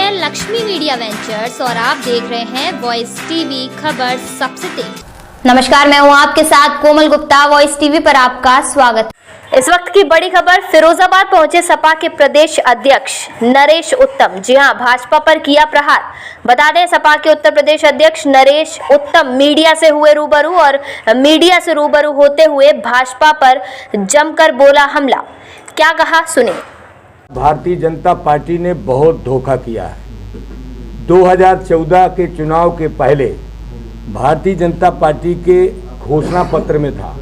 मैं Lakshmi media ventures और आप देख रहे हैं वॉइस टीवी खबर सबसे तेज। नमस्कार, मैं हूं आपके साथ कोमल गुप्ता। वॉइस टीवी पर आपका स्वागत। इस वक्त की बड़ी खबर, फिरोजाबाद पहुंचे सपा के प्रदेश अध्यक्ष नरेश उत्तम। जी हां, भाजपा पर किया प्रहार। बता दें, सपा के उत्तर प्रदेश अध्यक्ष नरेश उत्तम मीडिया से हुए रूबरू और मीडिया से रूबरू होते हुए भाजपा पर जमकर बोला हमला। क्या कहा, सुनिए। भारतीय जनता पार्टी ने बहुत धोखा किया है। 2014 के चुनाव के पहले भारतीय जनता पार्टी के घोषणा पत्र में था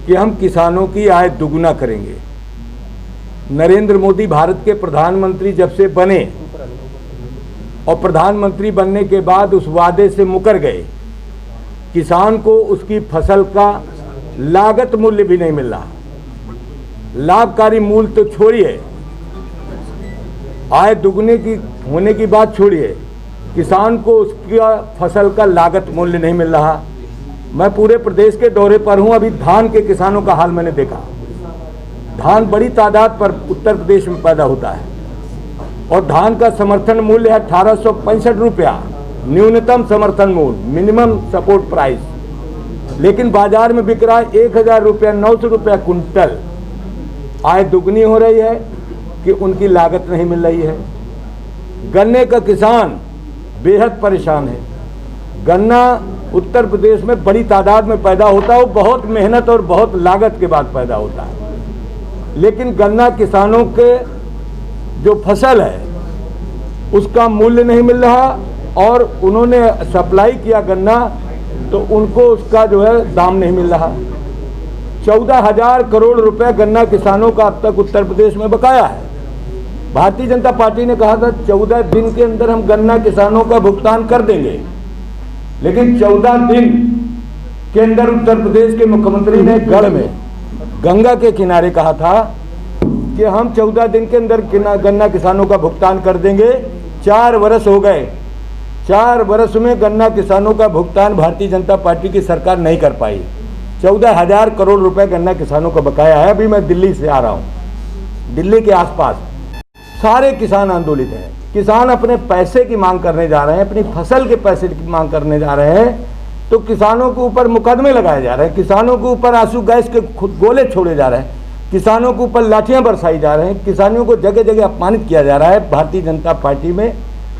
कि हम किसानों की आय दुगुना करेंगे। नरेंद्र मोदी भारत के प्रधानमंत्री जब से बने और प्रधानमंत्री बनने के बाद उस वादे से मुकर गए। किसान को उसकी फसल का लागत मूल्य भी नहीं मिल रहा। लाभकारी मूल्य तो छोड़िए, आय दुगने की होने की बात छोड़िए, किसान को उसका फसल का लागत मूल्य नहीं मिल रहा। मैं पूरे प्रदेश के दौरे पर हूं। अभी धान के किसानों का हाल मैंने देखा। धान बड़ी तादाद पर उत्तर प्रदेश में पैदा होता है और धान का समर्थन मूल्य है 1865 रुपया, न्यूनतम समर्थन मूल्य, मिनिमम सपोर्ट प्राइस। लेकिन बाजार में बिक रहा है 1000 रुपया, 900 रुपया कुंटल। आय दुगनी हो रही है कि उनकी लागत नहीं मिल रही है। गन्ने का किसान बेहद परेशान है। गन्ना उत्तर प्रदेश में बड़ी तादाद में पैदा होता है। वो बहुत मेहनत और बहुत लागत के बाद पैदा होता है। लेकिन गन्ना किसानों के जो फसल है उसका मूल्य नहीं मिल रहा और उन्होंने सप्लाई किया गन्ना तो उनको उसका जो है दाम नहीं मिल रहा। 14,000 करोड़ रुपए गन्ना किसानों का अब तक उत्तर प्रदेश में बकाया है। भारतीय जनता पार्टी ने कहा था 14 दिन के अंदर हम गन्ना किसानों का भुगतान कर देंगे, लेकिन 14 दिन के अंदर उत्तर प्रदेश के मुख्यमंत्री ने गढ़ में गंगा के किनारे कहा था कि हम 14 दिन के अंदर गन्ना किसानों का भुगतान कर देंगे। 4 वर्ष हो गए। 4 वर्ष में गन्ना किसानों का भुगतान भारतीय जनता पार्टी की सरकार नहीं कर पाई। 14,000 करोड़ रुपए गन्ना किसानों का बकाया है। अभी मैं दिल्ली से आ रहा हूँ। दिल्ली के आसपास सारे किसान आंदोलित हैं। किसान अपने पैसे की मांग करने जा रहे हैं, अपनी फसल के पैसे की मांग करने जा रहे हैं, तो किसानों के ऊपर मुकदमे लगाए जा रहे हैं। किसानों के ऊपर आंसू गैस के गोले छोड़े जा रहे हैं। किसानों के ऊपर लाठियां बरसाई जा रहे हैं। किसानों को जगह जगह अपमानित किया जा रहा है। भारतीय जनता पार्टी में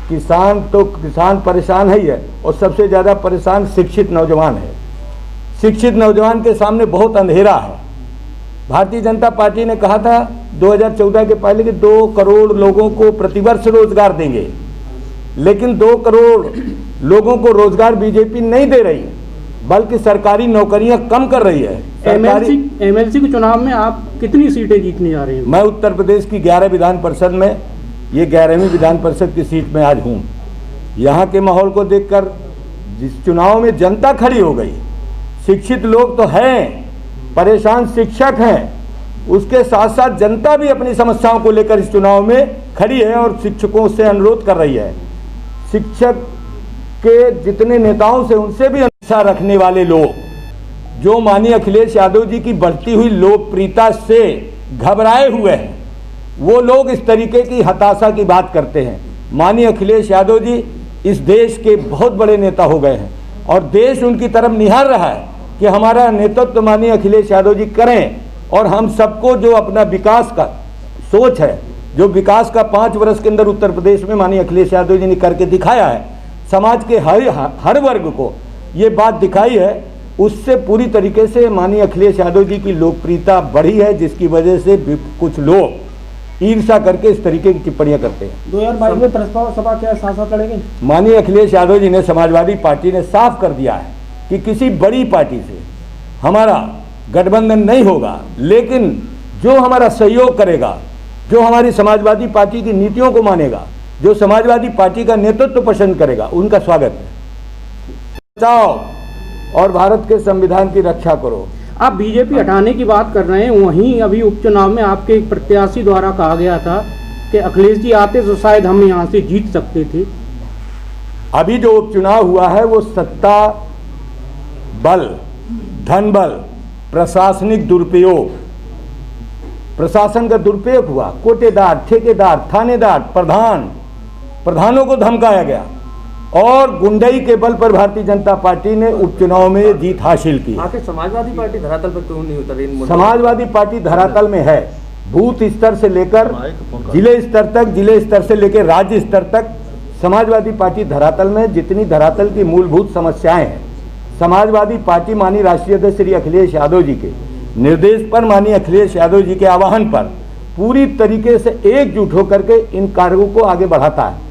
किसान परेशान है ही है और सबसे ज़्यादा परेशान शिक्षित नौजवान है। शिक्षित नौजवान के सामने बहुत अंधेरा है। भारतीय जनता पार्टी ने कहा था 2014 के पहले कि 2 करोड़ लोगों को प्रतिवर्ष रोजगार देंगे, लेकिन 2 करोड़ लोगों को रोजगार बीजेपी नहीं दे रही, बल्कि सरकारी नौकरियां कम कर रही है। एमएलसी के चुनाव में आप कितनी सीटें जीतने जा रहे हैं? मैं उत्तर प्रदेश की 11 विधान परिषद में, ये 11वीं विधान परिषद की सीट में आज हूँ। यहाँ के माहौल को देखकर जिस चुनाव में जनता खड़ी हो गई, शिक्षित लोग तो हैं, परेशान शिक्षक हैं, उसके साथ साथ जनता भी अपनी समस्याओं को लेकर इस चुनाव में खड़ी है और शिक्षकों से अनुरोध कर रही है। शिक्षक के जितने नेताओं से, उनसे भी अपेक्षा रखने वाले लोग, जो माननीय अखिलेश यादव जी की बढ़ती हुई लोकप्रियता से घबराए हुए हैं, वो लोग इस तरीके की हताशा की बात करते हैं। माननीय अखिलेश यादव जी इस देश के बहुत बड़े नेता हो गए हैं और देश उनकी तरफ निहार रहा है कि हमारा नेतृत्व माननीय अखिलेश यादव जी करें और हम सबको जो अपना विकास का सोच है, जो विकास का 5 वर्ष के अंदर उत्तर प्रदेश में माननीय अखिलेश यादव जी ने करके दिखाया है, समाज के हर वर्ग को ये बात दिखाई है, उससे पूरी तरीके से माननीय अखिलेश यादव जी की लोकप्रियता बढ़ी है, जिसकी वजह से कुछ लोग ईर्ष्या करके इस तरीके की टिप्पणियां करते हैं। 2022 में प्रस्ताव सभा क्या साथ लड़ेंगे? माननीय अखिलेश यादव जी ने, समाजवादी पार्टी ने साफ कर दिया है कि किसी बड़ी पार्टी से हमारा गठबंधन नहीं होगा, लेकिन जो हमारा सहयोग करेगा, जो हमारी समाजवादी पार्टी की नीतियों को मानेगा, जो समाजवादी पार्टी का नेतृत्व पसंद करेगा, उनका स्वागत है। बचाओ और भारत के संविधान की रक्षा करो। आप बीजेपी हटाने की बात कर रहे हैं, वहीं अभी उपचुनाव में आपके एक प्रत्याशी द्वारा कहा गया था कि अखिलेश जी आते तो शायद हम यहाँ से जीत सकते थे। अभी जो उपचुनाव हुआ है वो सत्ता बल, धन बल, प्रशासनिक दुरुपयोग, प्रशासन का दुरुपयोग हुआ। कोटेदार, ठेकेदार, थानेदार, प्रधान, प्रधानों को धमकाया गया और गुंडई के बल पर भारतीय जनता पार्टी ने उपचुनाव में जीत हासिल की। आखिर समाजवादी पार्टी धरातल पर क्यों नहीं उतरी इन मुद्दों पर? समाजवादी पार्टी धरातल में है, बूथ स्तर से लेकर जिले स्तर तक, जिले स्तर से लेकर राज्य स्तर तक समाजवादी पार्टी धरातल में। जितनी धरातल की मूलभूत समस्याएं हैं, समाजवादी पार्टी माननीय राष्ट्रीय अध्यक्ष श्री अखिलेश यादव जी के निर्देश पर, माननीय अखिलेश यादव जी के आह्वान पर पूरी तरीके से एकजुट होकर के इन कार्यों को आगे बढ़ाता है।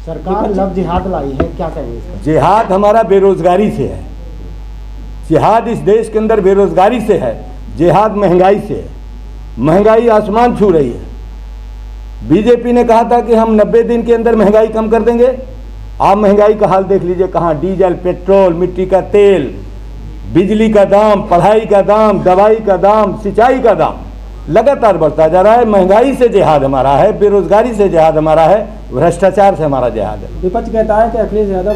सरकार लव जिहाद लाई है, क्या कहेंगे? जिहाद हमारा बेरोजगारी से है, जिहाद इस देश के अंदर बेरोजगारी से है, जिहाद महंगाई से है। महंगाई आसमान छू रही है। बीजेपी ने कहा था कि हम 90 दिन के अंदर महंगाई कम कर देंगे। आप महंगाई का हाल देख लीजिए, कहाँ डीजल, पेट्रोल, मिट्टी का तेल, बिजली का दाम, पढ़ाई का दाम, दवाई का दाम, सिंचाई का दाम लगातार बढ़ता जा रहा है। महंगाई से जिहाद हमारा है, बेरोजगारी से जिहाद हमारा है, भ्रष्टाचार से हमारा जिहाद है। विपक्ष कहता है कि अखिलेश यादव